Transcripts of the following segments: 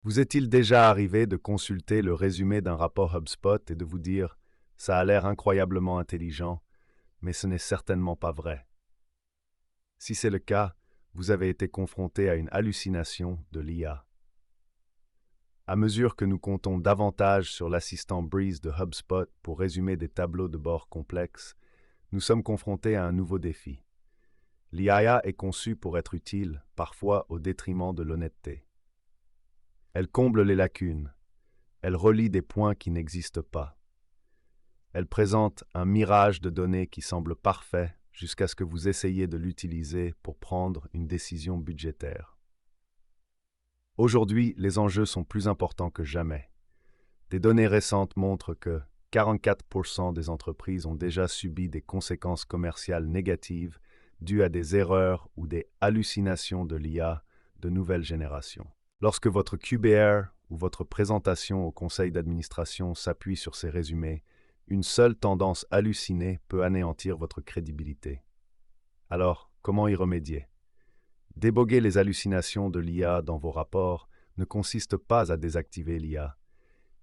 Vous est-il déjà arrivé de consulter le résumé d'un rapport HubSpot et de vous dire «ça a l'air incroyablement intelligent, mais ce n'est certainement pas vrai»? Si c'est le cas, vous avez été confronté à une hallucination de l'IA. À mesure que nous comptons davantage sur l'assistant Breeze de HubSpot pour résumer des tableaux de bord complexes, nous sommes confrontés à un nouveau défi. L'IA est conçue pour être utile, parfois au détriment de l'honnêteté. Elle comble les lacunes. Elle relie des points qui n'existent pas. Elle présente un mirage de données qui semble parfait jusqu'à ce que vous essayiez de l'utiliser pour prendre une décision budgétaire. Aujourd'hui, les enjeux sont plus importants que jamais. Des données récentes montrent que 44% des entreprises ont déjà subi des conséquences commerciales négatives dues à des erreurs ou des hallucinations de l'IA de nouvelle génération. Lorsque votre QBR ou votre présentation au conseil d'administration s'appuie sur ces résumés, une seule tendance hallucinée peut anéantir votre crédibilité. Alors, comment y remédier? Déboguer les hallucinations de l'IA dans vos rapports ne consiste pas à désactiver l'IA.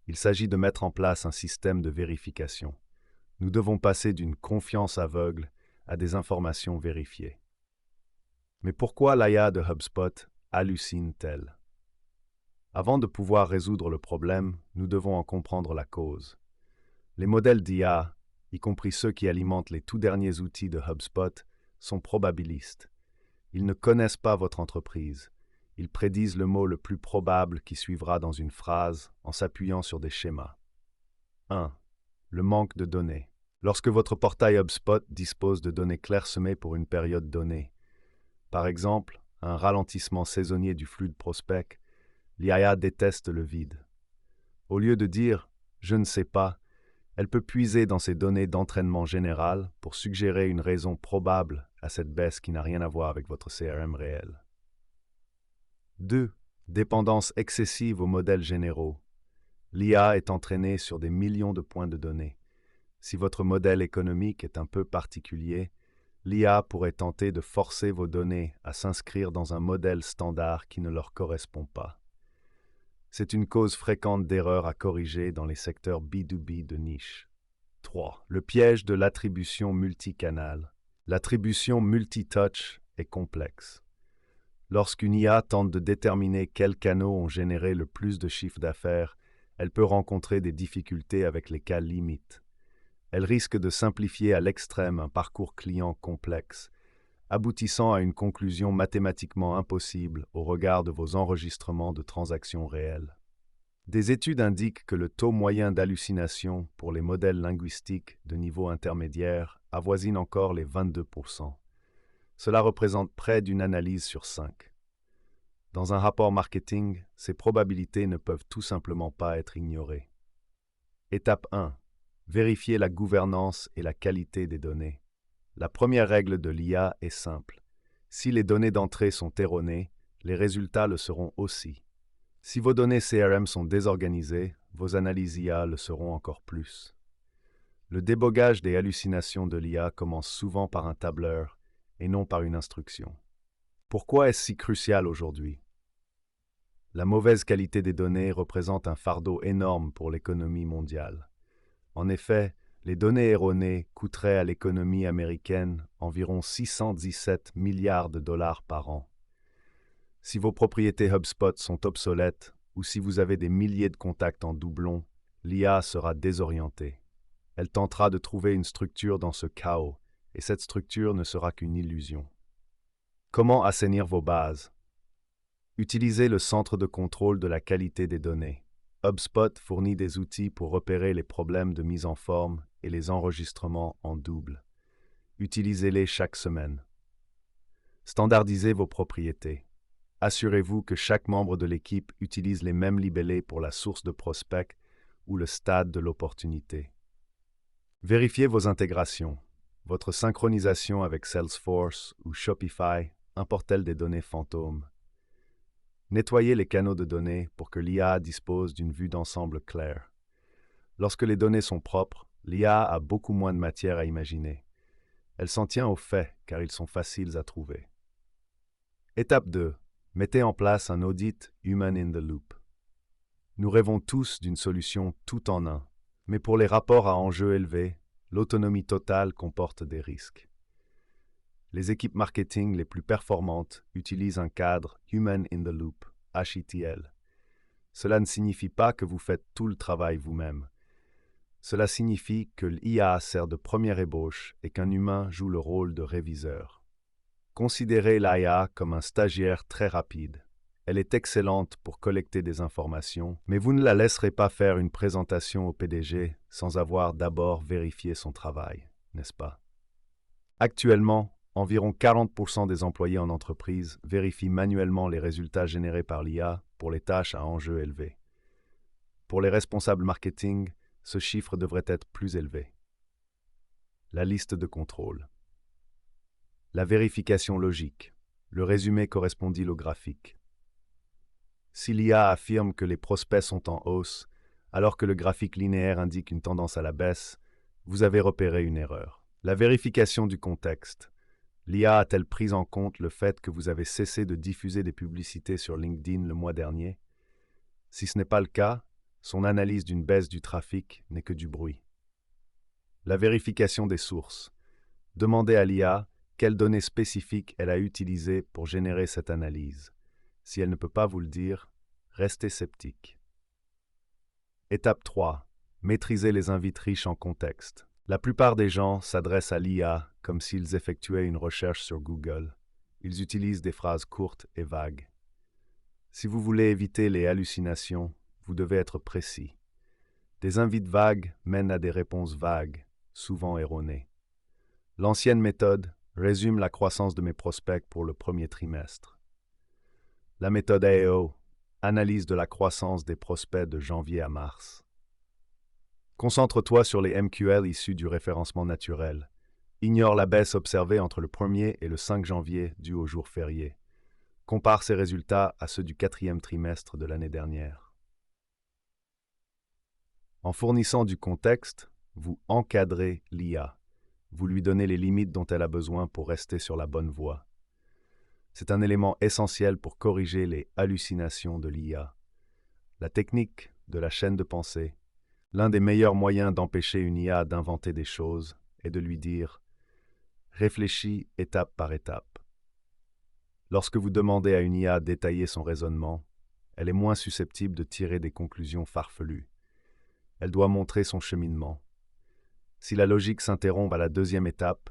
Il s'agit de mettre en place un système de vérification. Nous devons passer d'une confiance aveugle à des informations vérifiées. Mais pourquoi l'IA de HubSpot hallucine-t-elle? Avant de pouvoir résoudre le problème, nous devons en comprendre la cause. Les modèles d'IA, y compris ceux qui alimentent les tout derniers outils de HubSpot, sont probabilistes. Ils ne connaissent pas votre entreprise. Ils prédisent le mot le plus probable qui suivra dans une phrase en s'appuyant sur des schémas. 1. Le manque de données. Lorsque votre portail HubSpot dispose de données clairsemées pour une période donnée, par exemple, un ralentissement saisonnier du flux de prospects, l'IA déteste le vide. Au lieu de dire « je ne sais pas », elle peut puiser dans ses données d'entraînement général pour suggérer une raison probable à cette baisse qui n'a rien à voir avec votre CRM réel. 2. Dépendance excessive aux modèles généraux. L'IA est entraînée sur des millions de points de données. Si votre modèle économique est un peu particulier, l'IA pourrait tenter de forcer vos données à s'inscrire dans un modèle standard qui ne leur correspond pas. C'est une cause fréquente d'erreurs à corriger dans les secteurs B2B de niche. 3. Le piège de l'attribution multicanal. L'attribution multitouch est complexe. Lorsqu'une IA tente de déterminer quels canaux ont généré le plus de chiffre d'affaires, elle peut rencontrer des difficultés avec les cas limites. Elle risque de simplifier à l'extrême un parcours client complexe, aboutissant à une conclusion mathématiquement impossible au regard de vos enregistrements de transactions réelles. Des études indiquent que le taux moyen d'hallucination pour les modèles linguistiques de niveau intermédiaire avoisine encore les 22%. Cela représente près d'une analyse sur 5. Dans un rapport marketing, ces probabilités ne peuvent tout simplement pas être ignorées. Étape 1. Vérifier la gouvernance et la qualité des données. La première règle de l'IA est simple. Si les données d'entrée sont erronées, les résultats le seront aussi. Si vos données CRM sont désorganisées, vos analyses IA le seront encore plus. Le débogage des hallucinations de l'IA commence souvent par un tableur et non par une instruction. Pourquoi est-ce si crucial aujourd'hui? La mauvaise qualité des données représente un fardeau énorme pour l'économie mondiale. En effet, les données erronées coûteraient à l'économie américaine environ 617 milliards de dollars par an. Si vos propriétés HubSpot sont obsolètes ou si vous avez des milliers de contacts en doublon, l'IA sera désorientée. Elle tentera de trouver une structure dans ce chaos, et cette structure ne sera qu'une illusion. Comment assainir vos bases? Utilisez le centre de contrôle de la qualité des données. HubSpot fournit des outils pour repérer les problèmes de mise en forme et les enregistrements en double. Utilisez-les chaque semaine. Standardisez vos propriétés. Assurez-vous que chaque membre de l'équipe utilise les mêmes libellés pour la source de prospect ou le stade de l'opportunité. Vérifiez vos intégrations. Votre synchronisation avec Salesforce ou Shopify importe-t-elle des données fantômes? Nettoyez les canaux de données pour que l'IA dispose d'une vue d'ensemble claire. Lorsque les données sont propres, l'IA a beaucoup moins de matière à imaginer. Elle s'en tient aux faits car ils sont faciles à trouver. Étape 2. Mettez en place un audit Human in the Loop. Nous rêvons tous d'une solution tout en un, mais pour les rapports à enjeux élevés, l'autonomie totale comporte des risques. Les équipes marketing les plus performantes utilisent un cadre Human in the Loop, HITL. Cela ne signifie pas que vous faites tout le travail vous-même. Cela signifie que l'IA sert de première ébauche et qu'un humain joue le rôle de réviseur. Considérez l'IA comme un stagiaire très rapide. Elle est excellente pour collecter des informations, mais vous ne la laisserez pas faire une présentation au PDG sans avoir d'abord vérifié son travail, n'est-ce pas? Actuellement, environ 40% des employés en entreprise vérifient manuellement les résultats générés par l'IA pour les tâches à enjeu élevé. Pour les responsables marketing, ce chiffre devrait être plus élevé. La liste de contrôle. La vérification logique. Le résumé correspondit au graphique. Si l'IA affirme que les prospects sont en hausse, alors que le graphique linéaire indique une tendance à la baisse, vous avez repéré une erreur. La vérification du contexte. L'IA a-t-elle pris en compte le fait que vous avez cessé de diffuser des publicités sur LinkedIn le mois dernier? Si ce n'est pas le cas, son analyse d'une baisse du trafic n'est que du bruit. La vérification des sources. Demandez à l'IA quelles données spécifiques elle a utilisées pour générer cette analyse. Si elle ne peut pas vous le dire, restez sceptique. Étape 3. Maîtrisez les invites riches en contexte. La plupart des gens s'adressent à l'IA comme s'ils effectuaient une recherche sur Google. Ils utilisent des phrases courtes et vagues. Si vous voulez éviter les hallucinations, vous devez être précis. Des invites vagues mènent à des réponses vagues, souvent erronées. L'ancienne méthode résume la croissance de mes prospects pour le premier trimestre. La méthode AEO, analyse de la croissance des prospects de janvier à mars. Concentre-toi sur les MQL issus du référencement naturel. Ignore la baisse observée entre le 1er et le 5 janvier due au jour férié. Compare ces résultats à ceux du 4e trimestre de l'année dernière. En fournissant du contexte, vous encadrez l'IA. Vous lui donnez les limites dont elle a besoin pour rester sur la bonne voie. C'est un élément essentiel pour corriger les hallucinations de l'IA. La technique de la chaîne de pensée. L'un des meilleurs moyens d'empêcher une IA d'inventer des choses est de lui dire « Réfléchis étape par étape ». Lorsque vous demandez à une IA d'étayer son raisonnement, elle est moins susceptible de tirer des conclusions farfelues. Elle doit montrer son cheminement. Si la logique s'interrompt à la 2e étape,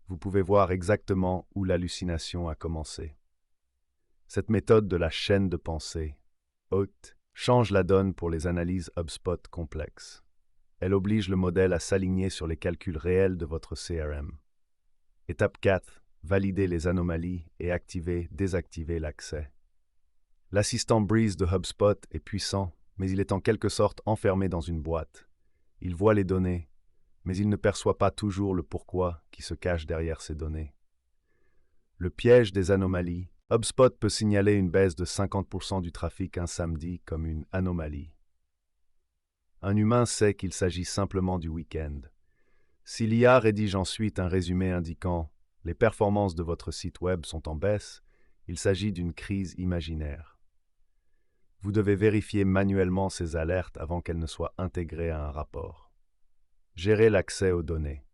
vous pouvez voir exactement où l'hallucination a commencé. Cette méthode de la chaîne de pensée, haute, change la donne pour les analyses HubSpot complexes. Elle oblige le modèle à s'aligner sur les calculs réels de votre CRM. Étape 4. Valider les anomalies et désactiver l'accès. L'assistant Breeze de HubSpot est puissant, mais il est en quelque sorte enfermé dans une boîte. Il voit les données, mais il ne perçoit pas toujours le pourquoi qui se cache derrière ces données. Le piège des anomalies. HubSpot peut signaler une baisse de 50% du trafic un samedi comme une anomalie. Un humain sait qu'il s'agit simplement du week-end. Si l'IA rédige ensuite un résumé indiquant « Les performances de votre site web sont en baisse », il s'agit d'une crise imaginaire. Vous devez vérifier manuellement ces alertes avant qu'elles ne soient intégrées à un rapport. Gérer l'accès aux données.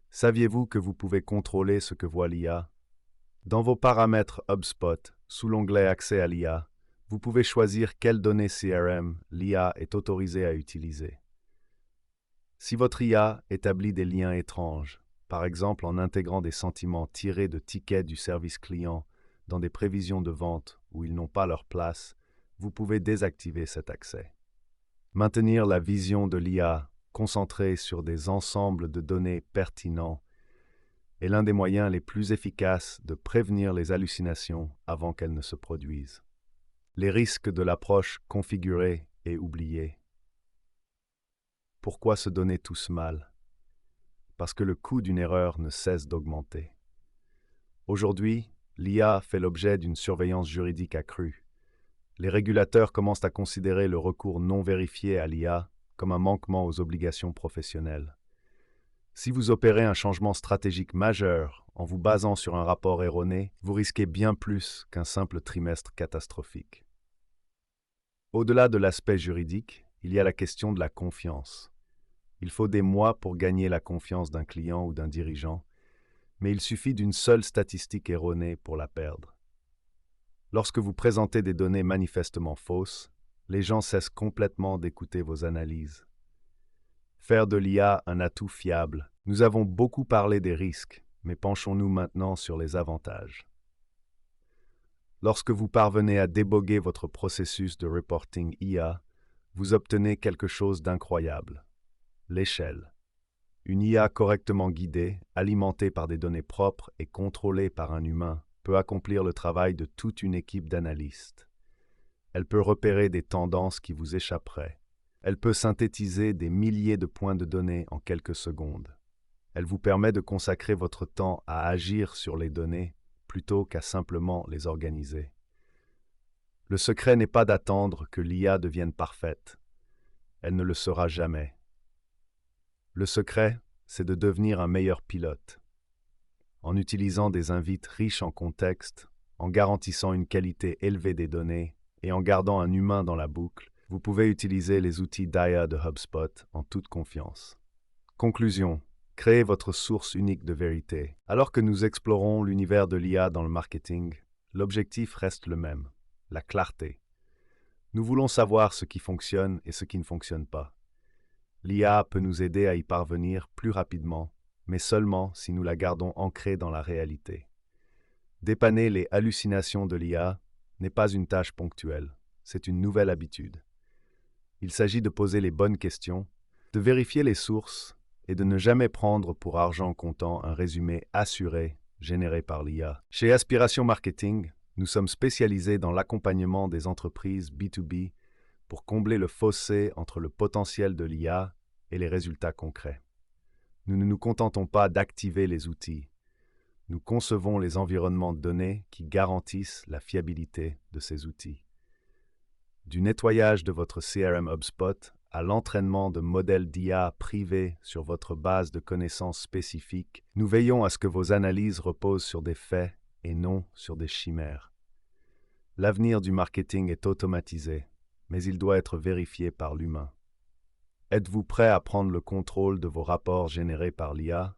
Saviez-vous que vous pouvez contrôler ce que voit l'IA? Dans vos paramètres HubSpot, sous l'onglet Accès à l'IA, vous pouvez choisir quelles données CRM l'IA est autorisée à utiliser. Si votre IA établit des liens étranges, par exemple en intégrant des sentiments tirés de tickets du service client dans des prévisions de vente où ils n'ont pas leur place, vous pouvez désactiver cet accès. Maintenir la vision de l'IA concentrée sur des ensembles de données pertinents est l'un des moyens les plus efficaces de prévenir les hallucinations avant qu'elles ne se produisent. Les risques de l'approche configurée et oubliée. Pourquoi se donner tous mal? Parce que le coût d'une erreur ne cesse d'augmenter. Aujourd'hui, l'IA fait l'objet d'une surveillance juridique accrue. Les régulateurs commencent à considérer le recours non vérifié à l'IA comme un manquement aux obligations professionnelles. Si vous opérez un changement stratégique majeur en vous basant sur un rapport erroné, vous risquez bien plus qu'un simple trimestre catastrophique. Au-delà de l'aspect juridique, il y a la question de la confiance. Il faut des mois pour gagner la confiance d'un client ou d'un dirigeant, mais il suffit d'une seule statistique erronée pour la perdre. Lorsque vous présentez des données manifestement fausses, les gens cessent complètement d'écouter vos analyses. Faire de l'IA un atout fiable. Nous avons beaucoup parlé des risques, mais penchons-nous maintenant sur les avantages. Lorsque vous parvenez à déboguer votre processus de reporting IA, vous obtenez quelque chose d'incroyable. L'échelle. Une IA correctement guidée, alimentée par des données propres et contrôlée par un humain, peut accomplir le travail de toute une équipe d'analystes. Elle peut repérer des tendances qui vous échapperaient. Elle peut synthétiser des milliers de points de données en quelques secondes. Elle vous permet de consacrer votre temps à agir sur les données plutôt qu'à simplement les organiser. Le secret n'est pas d'attendre que l'IA devienne parfaite. Elle ne le sera jamais. Le secret, c'est de devenir un meilleur pilote. En utilisant des invites riches en contexte, en garantissant une qualité élevée des données et en gardant un humain dans la boucle, vous pouvez utiliser les outils d'IA de HubSpot en toute confiance. Conclusion. Créez votre source unique de vérité. Alors que nous explorons l'univers de l'IA dans le marketing, l'objectif reste le même, la clarté. Nous voulons savoir ce qui fonctionne et ce qui ne fonctionne pas. L'IA peut nous aider à y parvenir plus rapidement, mais seulement si nous la gardons ancrée dans la réalité. Dépanner les hallucinations de l'IA n'est pas une tâche ponctuelle, c'est une nouvelle habitude. Il s'agit de poser les bonnes questions, de vérifier les sources et de ne jamais prendre pour argent comptant un résumé assuré généré par l'IA. Chez Aspiration Marketing, nous sommes spécialisés dans l'accompagnement des entreprises B2B pour combler le fossé entre le potentiel de l'IA et les résultats concrets. Nous ne nous contentons pas d'activer les outils. Nous concevons les environnements de données qui garantissent la fiabilité de ces outils. Du nettoyage de votre CRM HubSpot à l'entraînement de modèles d'IA privés sur votre base de connaissances spécifiques, nous veillons à ce que vos analyses reposent sur des faits et non sur des chimères. L'avenir du marketing est automatisé, mais il doit être vérifié par l'humain. Êtes-vous prêt à prendre le contrôle de vos rapports générés par l'IA